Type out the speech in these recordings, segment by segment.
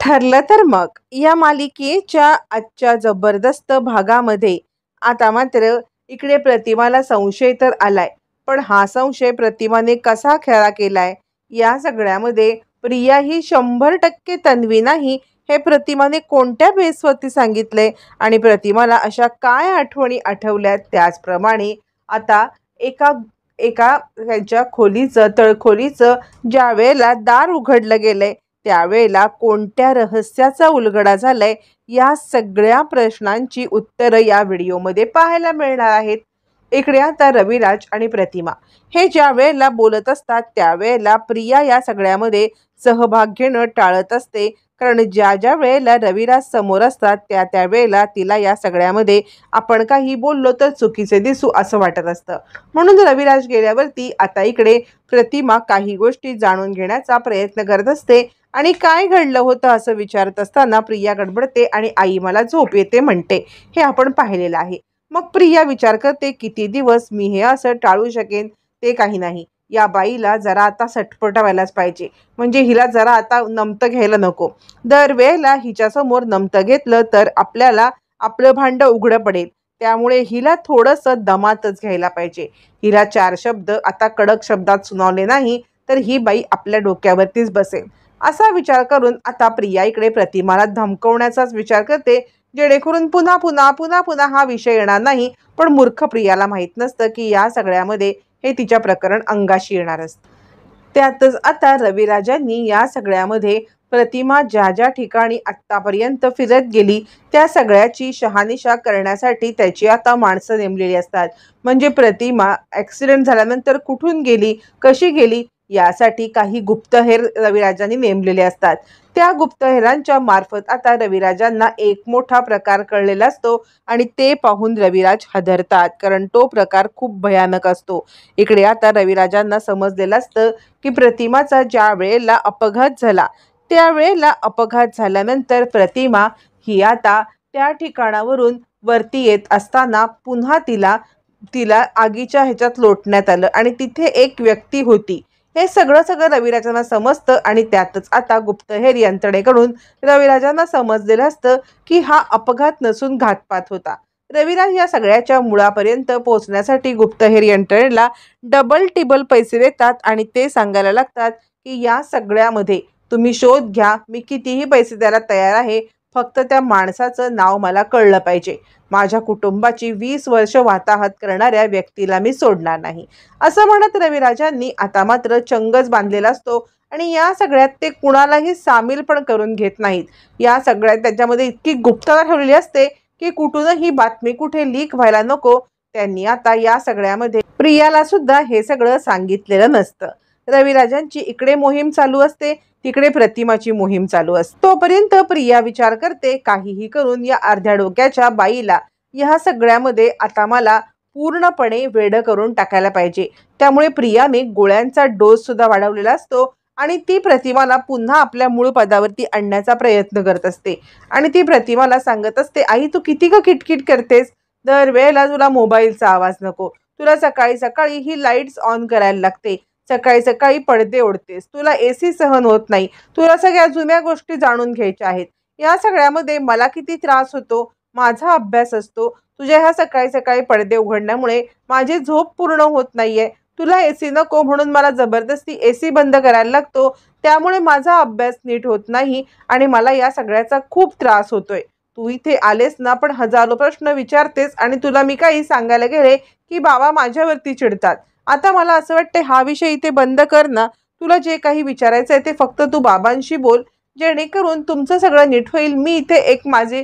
ठरलं तर मग या मालिकेच्या आजच्या जबरदस्त भागामध्ये आता मात्र इकडे प्रतिमाला संशय तर आलाय, पण हा संशय प्रतिमाने कसा खरा केलाय या सगळ्यामध्ये प्रिया ही 100% तन्वी नाही हे प्रतिमाने कोणत्या बेसवरती सांगितले आणि प्रतिमाला अशा काय आठवणी आठवल्यात, त्याचप्रमाणे आता एका एका त्यांच्या खोलीचं तळखोलीचं ज्या वेळेला दार उघडलं गेलंय त्यावेळेला कोणत्या रहस्याचा उलगडा झालाय या सगळ्या प्रश्नांची उत्तरं या व्हिडिओमध्ये पाहायला मिळणार आहेत. इकडे आता रविराज आणि प्रतिमा हे ज्या वेळेला बोलत असतात त्यावेळेला प्रिया या सगळ्यामध्ये सहभाग घेणं टाळत असते, कारण ज्या ज्या वेळेला रविराज समोर असतात त्या त्या वेळेला तिला या सगळ्यामध्ये आपण काही बोललो तर चुकीचे दिसू असं वाटत असतं. म्हणून रविराज गेल्यावरती आता इकडे प्रतिमा काही गोष्टी जाणून घेण्याचा प्रयत्न करत असते आणि काय घडलं होतं असं विचारत असताना प्रिया गडबडते आणि आई मला झोप येते म्हणते. हे आपण पाहिलेलं आहे. मग प्रिया विचार करते किती दिवस मी हे असं टाळू शकेन, ते काही नाही. या बाईला जरा आता सटपटावायलाच पाहिजे, म्हणजे हिला जरा आता नमतं घ्यायला नको. दरवेळेला हिच्यासमोर नमतं घेतलं तर आपल्याला आपलं भांडं उघडं पडेल, त्यामुळे हिला थोडंसं दमातच घ्यायला पाहिजे. हिला 4 शब्द आता कडक शब्दात सुनावले नाही तर ही बाई आपल्या डोक्यावरतीच बसेल असा विचार करून आता प्रिया इकडे प्रतिमाला धमकवण्याचाच विचार करते, जेणेकरून पुन्हा पुन्हा पुन्हा पुन्हा हा विषय येणार नाही. पण मूर्ख प्रियाला माहीत नसतं की या सगळ्यामध्ये हे तिच्या प्रकरण अंगाशी येणार असतं. त्यातच आता रविराजांनी या सगळ्यामध्ये प्रतिमा ज्या ज्या ठिकाणी आत्तापर्यंत फिरत गेली त्या सगळ्याची शहानिशा करण्यासाठी त्याची आता माणसं नेमलेली असतात. म्हणजे प्रतिमा ॲक्सिडेंट झाल्यानंतर कुठून गेली, कशी गेली यासाठी काही गुप्तहेर रविराजांनी नेमलेले असतात. त्या गुप्तहेरांच्या मार्फत आता रविराजांना एक मोठा प्रकार कळलेला असतो आणि ते पाहून रविराज हादरतात, कारण तो प्रकार खूप भयानक असतो. इकडे आता रविराजांना समजलेलं असतं की प्रतिमाचा ज्या वेळेला अपघात झाला त्यावेळेला अपघात झाल्यानंतर प्रतिमा ही आता त्या ठिकाणावरून वरती येत असताना पुन्हा तिला तिला आगीच्या ह्याच्यात लोटण्यात आलं आणि तिथे एक व्यक्ती होती. हे सगळं रविराजांना समजतं आणि त्यातच आता गुप्तहेर यंत्रणेकडून रविराजांना समजलेलं असतं की हा अपघात नसून घातपात होता. रविराज या सगळ्याच्या मुळापर्यंत पोहोचण्यासाठी गुप्तहेर यंत्रणेला डबल टिबल पैसे देतात आणि ते सांगायला लागतात की या सगळ्यामध्ये तुम्ही शोध घ्या, मी कितीही पैसे द्यायला तयार आहे, फक्त त्या माणसाचं नाव मला कळलं पाहिजे. माझ्या कुटुंबाची 20 वर्ष वाताहत करणाऱ्या व्यक्तीला मी सोडणार नाही असं म्हणत रविराजांनी आता मात्र चंगच बांधलेला असतो आणि या सगळ्यात ते कुणालाही सामील पण करून घेत नाहीत. या सगळ्यात त्याच्यामध्ये इतकी गुप्तता ठेवलेली असते की कुठूनही बातमी कुठे लीक व्हायला नको. त्यांनी आता या सगळ्यामध्ये प्रियाला सुद्धा हे सगळं सांगितलेलं नसतं. रविराजांची इकडे मोहीम चालू असते, तिकडे प्रतिमाची मोहीम चालू असते. तोपर्यंत प्रिया विचार करते काहीही करून या अर्ध्या डोक्याच्या बाईला या सगळ्यामध्ये आता मला पूर्णपणे वेडं करून टाकायला पाहिजे. त्यामुळे प्रियाने गोळ्यांचा डोस सुद्धा वाढवलेला असतो आणि ती प्रतिमाला पुन्हा आपल्या मूळ पदावरती आणण्याचा प्रयत्न करत असते आणि ती प्रतिमाला सांगत असते, आई तू किती का किटकिट करतेस, दरवेळेला तुला मोबाईलचा आवाज नको, तुला सकाळी सकाळी ही लाईट्स ऑन करायला लागते, सकाळी सकाळी पडदे ओढतेस, तुला एसी सहन होत नाही, तुला सगळ्या जुन्या गोष्टी जाणून घ्यायच्या आहेत. या सगळ्यामध्ये मला किती त्रास होतो, माझा अभ्यास असतो, तुझ्या ह्या सकाळी सकाळी पडदे उघडण्यामुळे माझी झोप पूर्ण होत नाहीये, तुला एसी नको म्हणून मला जबरदस्ती एसी बंद करायला लागतो, त्यामुळे माझा अभ्यास नीट होत नाही आणि मला या सगळ्याचा खूप त्रास होतोय. तू इथे आलेस ना पण हजारो प्रश्न विचारतेस आणि तुला मी काही सांगायला गेले की बाबा माझ्यावरती चिडतात. आता मला असं वाटतं हा विषय इथे बंद कर ना, तुला जे काही विचारायचं आहे ते फक्त तू बाबांशी बोल, जेणेकरून तुमचं सगळं नीट होईल. मी इथे एक माझी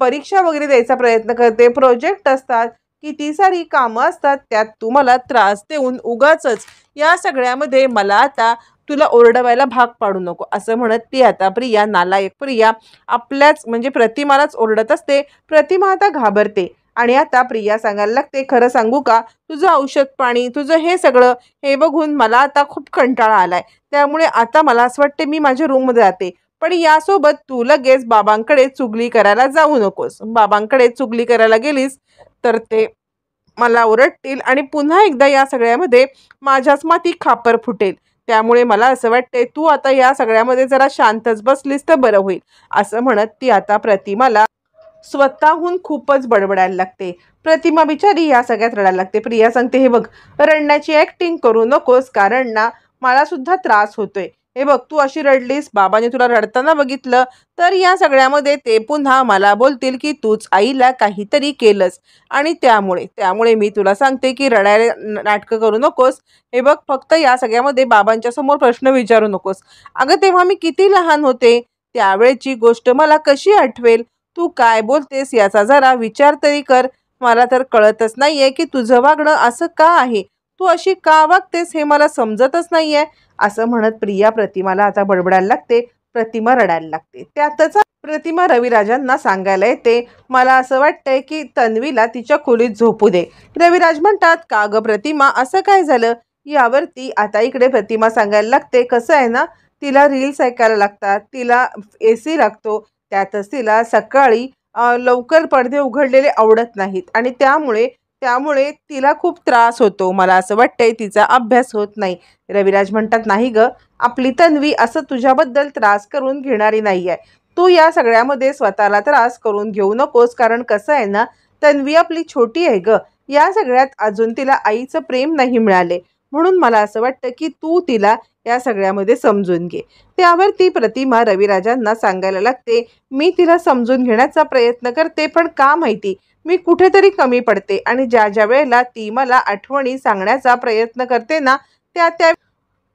परीक्षा वगैरे द्यायचा प्रयत्न करते, प्रोजेक्ट असतात, किती सारी कामं असतात, त्यात तू मला त्रास देऊन उगाचच या सगळ्यामध्ये मला आता तुला ओरडवायला भाग पाडू नको असं म्हणत ती आता प्रिया, नालायक प्रिया आपल्याच म्हणजे प्रतिमालाच ओरडत असते. प्रतिमा आता घाबरते आणि आता प्रिया सांगायला लागते, खरं सांगू का, तुझं औषध पाणी तुझं हे सगळं हे बघून मला आता खूप कंटाळा आलाय, त्यामुळे आता मला असं वाटते मी माझ्या रूममध्ये जाते, पण यासोबत तू लगेच बाबांकडे चुगली करायला जाऊ नकोस. बाबांकडे चुगली करायला गेलीस तर ते मला ओरडतील आणि पुन्हा एकदा या सगळ्यामध्ये माझ्याच माती खापर फुटेल. त्यामुळे मला असं वाटतंय तू आता या सगळ्यामध्ये जरा शांतच बसलीस तर बरं होईल, असं म्हणत ती आता प्रतिमाला स्वतःहून खूपच बडबडायला लागते. प्रतिमा बिचारी या सगळ्यात रडायला लागते. प्रिया सांगते, हे बघ, रडण्याची ऍक्टिंग करू नकोस, कारण ना मला सुद्धा त्रास होतोय. हे बघ, तू अशी रडलीस, बाबाने तुला रडताना बघितलं तर या सगळ्यामध्ये ते पुन्हा मला बोलतील की तूच आईला काहीतरी केलंस, आणि त्यामुळे त्यामुळे मी तुला सांगते की रडायला नाटकं करू नकोस. हे बघ, फक्त या सगळ्यामध्ये बाबांच्या समोर प्रश्न विचारू नकोस. अगं, तेव्हा मी किती लहान होते, त्यावेळची गोष्ट मला कशी आठवेल? तू काय बोलतेस याचा जरा विचार तरी कर. मला तर कळतच नाहीये की तुझं वागणं असं का आहे. तू अशी का वागतेस हे मला समजतच नाहीये, असं म्हणत प्रिया प्रतिमाला आता बडबडायला लागते. प्रतिमा रडायला लागते. त्यातच प्रतिमा रविराजांना सांगायला येते, मला असं वाटतंय की तन्वीला तिच्या खोलीत झोपू दे. रविराज म्हणतात, का ग प्रतिमा, असं काय झालं? यावरती आता इकडे प्रतिमा सांगायला लागते, कसं आहे ना, तिला रील्स ऐकायला लागतात, तिला AC लागतो, त्यातच तिला सकाळी लवकर पडदे उघडलेले आवडत नाहीत, आणि त्यामुळे त्यामुळे तिला खूप त्रास होतो. मला असं वाटतंय तिचा अभ्यास होत नाही. रविराज म्हणतात, नाही ग, आपली तन्वी असं तुझ्याबद्दल त्रास करून घेणारी नाहीये. तू या सगळ्यामध्ये स्वतःला त्रास करून घेऊ नकोस, कारण कसं आहे ना, तन्वी आपली छोटी आहे ग. या सगळ्यात अजून तिला आईचं प्रेम नाही मिळाले, म्हणून मला असं वाटतं की तू तिला या सगळ्यामध्ये समजून घे. त्यावर ती प्रतिमा रविराजांना सांगायला लागते, मी तिला समजून घेण्याचा प्रयत्न करते, पण का माहिती मी कुठेतरी कमी पडते, आणि ज्या ज्या वेळेला ती मला आठवणी सांगण्याचा प्रयत्न करते ना, त्या त्या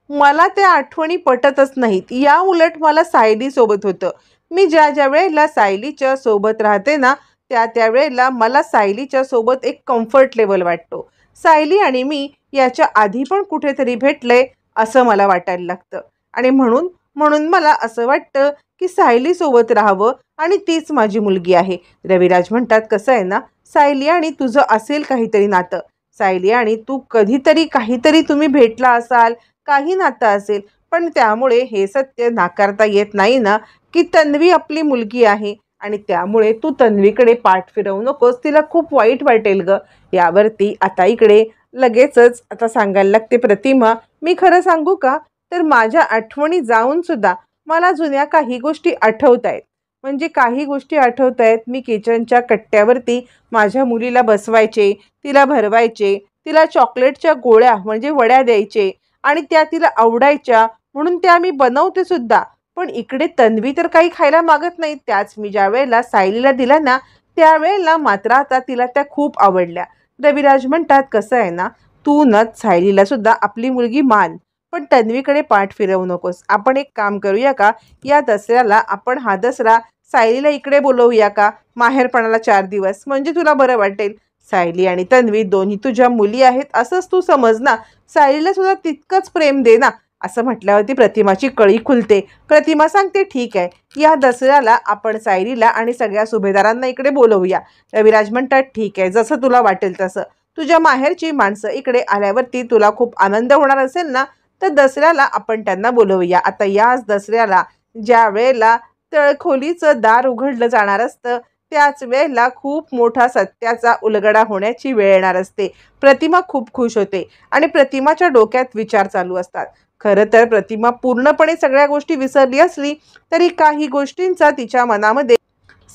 मला त्या आठवणी पटतच नाहीत. या उलट मला सायली सोबत होतं. मी ज्या ज्या वेळेला सायलीच्या सोबत राहते ना, त्या त्या वेळेला मला सायलीच्या सोबत एक कम्फर्ट लेवल वाटतो. सायली आणि मी याच्या आधी पण कुठेतरी भेटलंय असं मला वाटायला लागतं, आणि म्हणून म्हणून मला असं वाटतं की सायली सोबत राहावं, आणि तीच माझी मुलगी आहे. रविराज म्हणतात, कसं आहे ना, सायली आणि तुझं असेल काहीतरी नातं. सायली आणि तू कधीतरी काहीतरी तुम्ही भेटला असाल, काही नातं असेल, पण त्यामुळे हे सत्य नाकारता येत नाही ना की तन्वी आपली मुलगी आहे, आणि त्यामुळे तू तन्वीकडे पाठ फिरवू नकोस, तिला खूप वाईट वाटेल ग. यावरती आता इकडे लगेचच आता सांगायला लागते प्रतिमा, मी खरं सांगू का, तर माझ्या आठवणी जाऊन सुद्धा मला जुन्या काही गोष्टी आठवत आहेत. म्हणजे काही गोष्टी आठवत आहेत. मी किचनच्या कट्ट्यावरती माझ्या मुलीला बसवायचे, तिला भरवायचे, तिला चॉकलेटच्या गोळ्या म्हणजे वड्या द्यायचे, आणि त्या तिला आवडायच्या म्हणून त्या मी बनवते सुद्धा. पण इकडे तन्वी तर काही खायला मागत नाही. त्याच मी ज्या वेळेला सायलीला दिला ना, त्यावेळेला मात्र आता तिला त्या खूप आवडल्या. रविराज म्हणतात, कसं आहे ना, तू न सायलीला सुद्धा आपली मुलगी मान, पण तन्वीकडे पाठ फिरवू नकोस. आपण एक काम करूया का, या दसऱ्याला आपण हा दसरा सायलीला इकडे बोलवूया का, माहेरपणाला 4 दिवस, म्हणजे तुला बरं वाटेल. सायली आणि तन्वी दोन्ही तुझ्या मुली आहेत असंच तू समज ना, सायलीला सुद्धा तितकंच प्रेम दे ना, असं म्हटल्यावरती प्रतिमाची कळी खुलते. प्रतिमा सांगते, ठीक आहे, या दसऱ्याला आपण सायलीला आणि सगळ्या सुभेदारांना इकडे बोलवूया. रविराज म्हणतात, ठीक आहे, जसं तुला वाटेल तसं. तुझ्या माहेरची माणसं इकडे आल्यावरती तुला खूप आनंद होणार असेल ना, तर दसऱ्याला आपण त्यांना बोलवूया. आता याच दसऱ्याला ज्या वेळेला तळखोलीचं दार उघडलं जाणार असतं, त्याच वेळेला खूप मोठा सत्याचा उलगडा होण्याची वेळ येणार असते. प्रतिमा खूप खुश होते, आणि प्रतिमाच्या डोक्यात विचार चालू असतात. खरं तर प्रतिमा पूर्णपणे सगळ्या गोष्टी विसरली असली तरी काही गोष्टींचा तिच्या मनामध्ये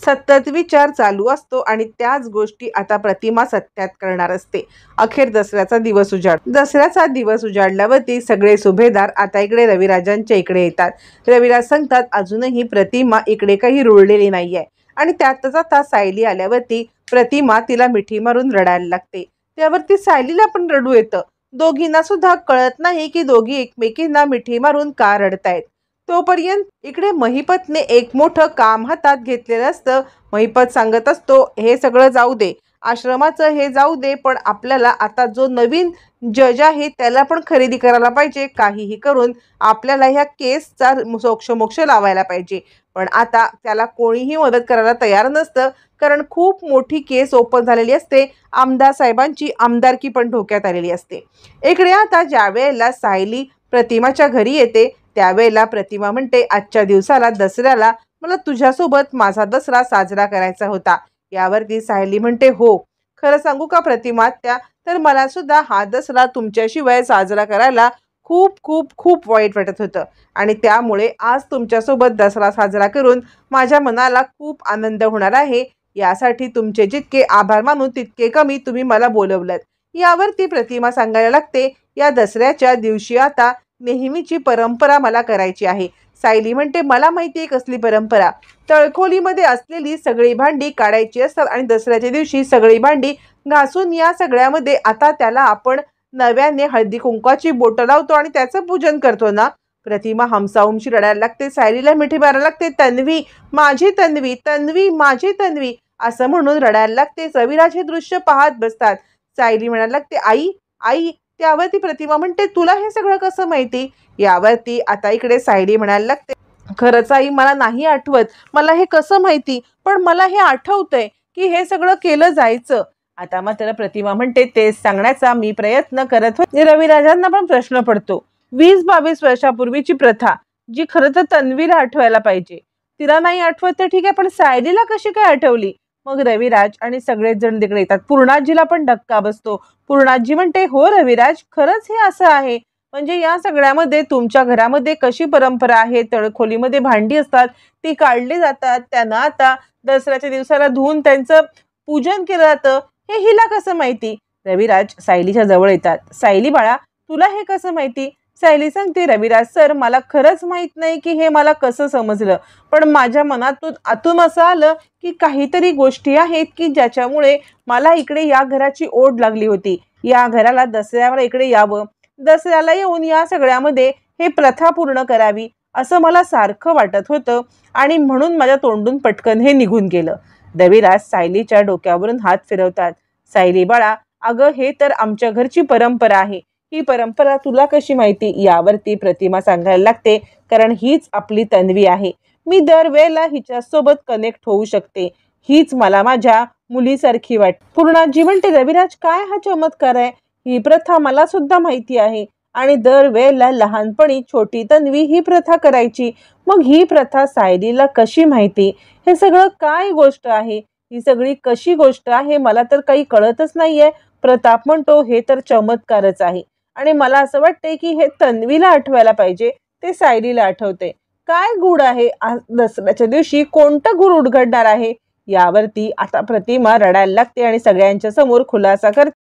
सतत विचार चालू असतो, आणि त्याच गोष्टी आता प्रतिमा सत्यात करणार असते. अखेर दसऱ्याचा दिवस उजाडल्यावरती सगळे सुभेदार आता इकडे रविराजांच्या इकडे येतात. रविराज सांगतात, अजूनही प्रतिमा इकडे काही रुळलेली नाहीये, आणि त्यातच आता सायली आल्यावरती प्रतिमा तिला मिठी मारून रडायला लागते. त्यावरती सायलीला पण रडू येतं. दोघींना सुद्धा कळत नाही की दोघी एकमेकींना मिठी मारून का रडतायत. तोपर्यंत इकडे महिपतने एक मोठं काम हातात घेतलेलं असतं. महिपत सांगत असतो, हे सगळं जाऊ दे, आश्रमाचं हे जाऊ दे, पण आपल्याला आता जो नवीन जज आहे त्याला पण खरेदी करायला पाहिजे. काहीही करून आपल्याला ह्या केसचा मोक्ष लावायला पाहिजे. पण आता त्याला कोणीही मदत करायला तयार नसतं, कारण खूप मोठी केस ओपन झालेली असते. आमदार साहेबांची आमदारकी पण धोक्यात आलेली असते. इकडे आता ज्या वेळेला सायली प्रतिमाच्या घरी येते, त्यावेळेला प्रतिमा म्हणते, आजच्या दिवसाला दसऱ्याला मला तुझ्यासोबत माझा दसरा साजरा करायचा होता. यावरती सायली म्हणते, हो, खरं सांगू का प्रतिमा, तर मला सुद्धा हा दसरा तुमच्याशिवाय साजरा करायला खूप खूप खूप वाईट वाटत होतं आणि त्यामुळे आज तुमच्यासोबत दसरा साजरा करून माझ्या मनाला खूप आनंद होणार आहे. यासाठी तुमचे जितके आभार मानू तितके कमी तुम्ही मला बोलवलंत. यावरती प्रतिमा सांगायला लागते, या दसऱ्याच्या दिवशी आता नेहमीची परंपरा मला करायची आहे. सायली म्हणते, मला माहिती आहे कसली परंपरा. तळखोलीमध्ये असलेली सगळी भांडी काढायची असतात आणि दसऱ्याच्या दिवशी सगळी भांडी घासून या सगळ्यामध्ये आता त्याला आपण नव्याने हळदी कुंकाची बोटं लावतो आणि त्याचं पूजन करतो ना. प्रतिमा हमसाहुमशी रडायला लागते. सायलीला मिठी मारायला लागते, तन्वी माझी तन्वी, तन्वी माझी तन्वी असं म्हणून रडायला लागते. रविराज हे दृश्य पाहत बसतात. सायली म्हणायला लागते, आई आई. त्यावरती प्रतिमा म्हणते, तुला हे सगळं कसं माहिती. यावरती आता इकडे सायली म्हणायला लागते, खरंच आई मला नाही आठवत मला हे कसं माहिती, पण मला हे आठवतंय की हे सगळं केलं जायचं. आता मात्र प्रतिमा म्हणते, तेच सांगण्याचा मी प्रयत्न करत होते. रविराजांना पण प्रश्न पडतो. 20-22 वर्षापूर्वीची प्रथा जी खरं तर तन्वीला आठवायला पाहिजे, तिला नाही आठवत तर ठीक आहे, पण सायलीला कशी काय आठवली. मग रविराज आणि सगळेच जण तिकडे येतात. पूर्णाजीला पण धक्का बसतो. पूर्णाजी म्हणते, हो रविराज, खरंच हे असं आहे. म्हणजे या सगळ्यामध्ये तुमच्या घरामध्ये कशी परंपरा आहे, तळखोलीमध्ये भांडी असतात ती काढली जातात, त्यांना आता दसऱ्याच्या दिवसाला धुवून त्यांचं पूजन केलं जातं, हे हिला कसं माहिती. रविराज सायलीच्या जवळ येतात. सायली बाळा, तुला हे कसं माहिती. सायली सांगते, रविराज सर, मला खरंच माहित नाही की हे मला कसं समजलं, पण माझ्या मनातून आतून असं आलं की काहीतरी गोष्टी आहेत की ज्याच्यामुळे मला इकडे या घराची ओढ लागली होती. या घराला दसऱ्याला इकडे यावं, दसऱ्याला येऊन या सगळ्यामध्ये हे प्रथा पूर्ण करावी असं मला सारखं वाटत होतं आणि म्हणून माझ्या तोंडून पटकन हे निघून गेलं. रविराज सायलीच्या डोक्यावरून हात फिरवतात. सायली बाळा, अगं हे तर आमच्या घरची परंपरा आहे. ही परंपरा तुला कशी माहिती. यावरती प्रतिमा सांगायला लागते, कारण हीच आपली तन्वी आहे. मी दरवेळेला हिच्यासोबत कनेक्ट होऊ शकते. हीच मला माझ्या मुलीसारखी वाटते. पूर्णाजी म्हणते, रविराज काय हा चमत्कार आहे. ही प्रथा मला सुद्धा माहिती आहे आणि दरवेळेला लहानपणी छोटी तन्वी ही प्रथा करायची. मग ही प्रथा सायलीला कशी माहिती. हे सगळं काय गोष्ट आहे. ही सगळी कशी गोष्ट आहे मला तर काही कळतच नाहीये. प्रताप म्हणतो, हे तर चमत्कारच आहे आणि मला असं वाटतंय की हे तन्वीला आठवायला पाहिजे, ते सायलीला आठवते. काय गुढ आहे आज दसऱ्याच्या दिवशी, कोणतं गुढ उघडणार आहे. यावरती आता प्रतिमा रडायला लागते आणि सगळ्यांच्या समोर खुलासा करते.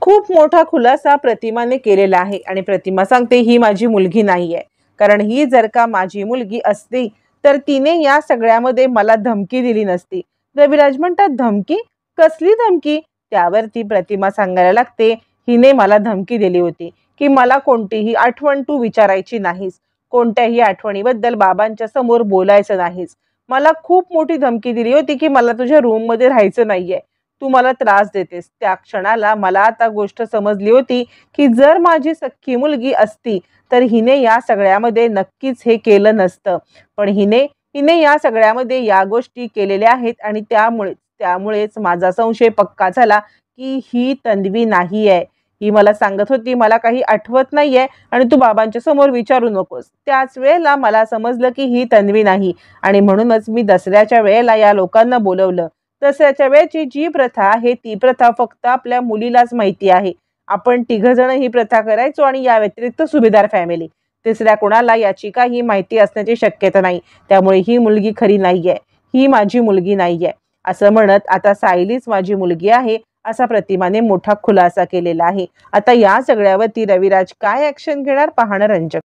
खूप मोठा खुलासा प्रतिमाने केलेला आहे आणि प्रतिमा सांगते, ही माझी मुलगी नाहीये. कारण ही जर का माझी मुलगी असती तर तिने या सगळ्यामध्ये मला धमकी दिली नसती. रविराज म्हणतात, धमकी, कसली धमकी. त्यावरती प्रतिमा सांगायला लागते, हिने मला धमकी दिली होती की मला कोणतीही आठवण तू विचारायची नाहीस, कोणत्याही आठवणीबद्दल बाबांच्या समोर बोलायचं नाहीस. मला खूप मोठी धमकी दिली होती की मला तुझ्या रूममध्ये राहायचं नाहीये, तू मला त्रास देतेस. त्या क्षणाला मला आता गोष्ट समजली होती की जर माझी सख्खी मुलगी असती तर हिने या सगळ्यामध्ये नक्कीच हे केलं नसतं, पण हिने हिने या सगळ्यामध्ये या गोष्टी केलेल्या आहेत आणि त्यामुळेच माझा संशय पक्का झाला की ही तन्वी नाही आहे. ही मला सांगत होती मला काही आठवत नाहीये आणि तू बाबांच्या समोर विचारू नकोस. त्याच वेळेला मला समजलं की ही तन्वी नाही आणि म्हणूनच मी दसऱ्याच्या वेळेला या लोकांना बोलवलं. दसऱ्याच्या वेळेची जी प्रथा आहे ती प्रथा फक्त आपल्या मुलीलाच माहिती आहे. आपण 3 जण ही प्रथा करायचो आणि या व्यतिरिक्त सुभेदार फॅमिली. तिसऱ्या कोणाला याची काही माहिती असण्याची शक्यता नाही. त्यामुळे ही मुलगी खरी नाहीये, ही माझी मुलगी नाहीये असं म्हणत आता सायलीच माझी मुलगी आहे असा प्रतिमाने मोठा खुलासा केलेला आहे. आता या सगळ्यावरती रविराज काय ऍक्शन घेणार पाहणं रंजक.